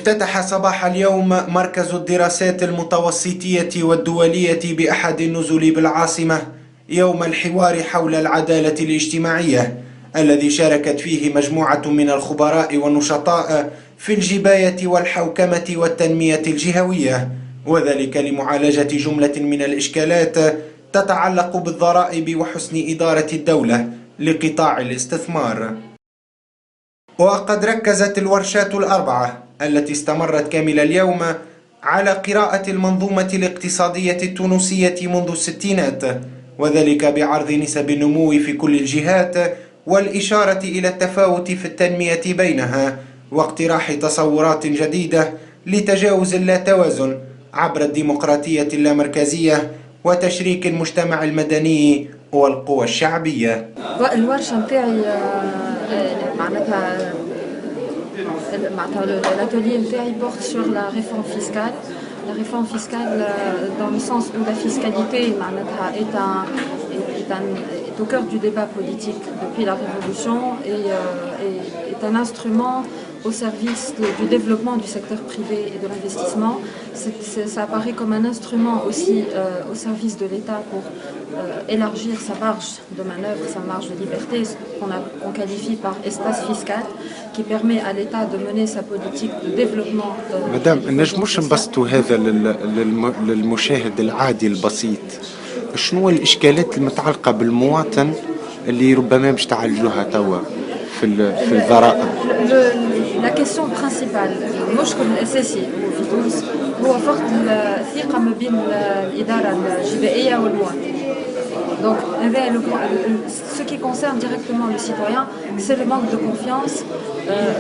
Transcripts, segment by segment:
افتتح صباح اليوم مركز الدراسات المتوسطية والدولية بأحد النزل بالعاصمة يوم الحوار حول العدالة الاجتماعية، الذي شاركت فيه مجموعة من الخبراء والنشطاء في الجباية والحوكمة والتنمية الجهوية، وذلك لمعالجة جملة من الإشكالات تتعلق بالضرائب وحسن إدارة الدولة لقطاع الاستثمار. وقد ركزت الورشات الأربعة التي استمرت كامل اليوم على قراءة المنظومة الاقتصادية التونسية منذ الستينات، وذلك بعرض نسب النمو في كل الجهات والإشارة إلى التفاوت في التنمية بينها، واقتراح تصورات جديدة لتجاوز اللاتوازن عبر الديمقراطية اللامركزية وتشريك المجتمع المدني والقوى الشعبية. الورشة متاعي معناتها l'atelier نتاعي porte sur la réforme fiscale. La réforme fiscale dans le sens où la fiscalité est au cœur du débat politique depuis la Révolution et est un instrument au service du développement du secteur privé et de l'investissement. Ça apparaît comme un instrument aussi au service de l'État pour élargir sa marge de manœuvre, sa marge de liberté, ce qu'on qualifie par espace fiscal, qui permet à l'État de mener sa politique de développement. مدام نجموش نبسطوا هذا للمشاهد العادي البسيط، شنو الإشكالات المتعلقة بالمواطن اللي ربما باش تعالجوها توا في الضرائب؟ La question principale المشكل الأساسي في تونس هو فقد الثقة ما بين الإدارة الجبائية والمواطن. Donc, ce qui concerne directement le citoyen, c'est le manque de confiance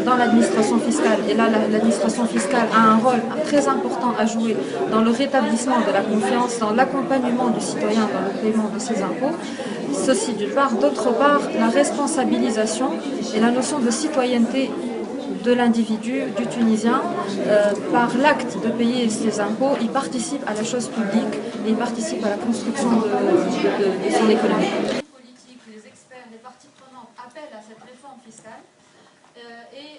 dans l'administration fiscale. Et là, l'administration fiscale a un rôle très important à jouer dans le rétablissement de la confiance, dans l'accompagnement du citoyen dans le paiement de ses impôts. Ceci d'une part. D'autre part, la responsabilisation et la notion de citoyenneté de l'individu, du Tunisien, par l'acte de payer ses impôts, il participe à la chose publique et il participe à la construction de son économie. Les politiques, les experts, les parties prenantes appellent à cette réforme fiscale et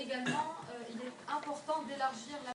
également il est important d'élargir la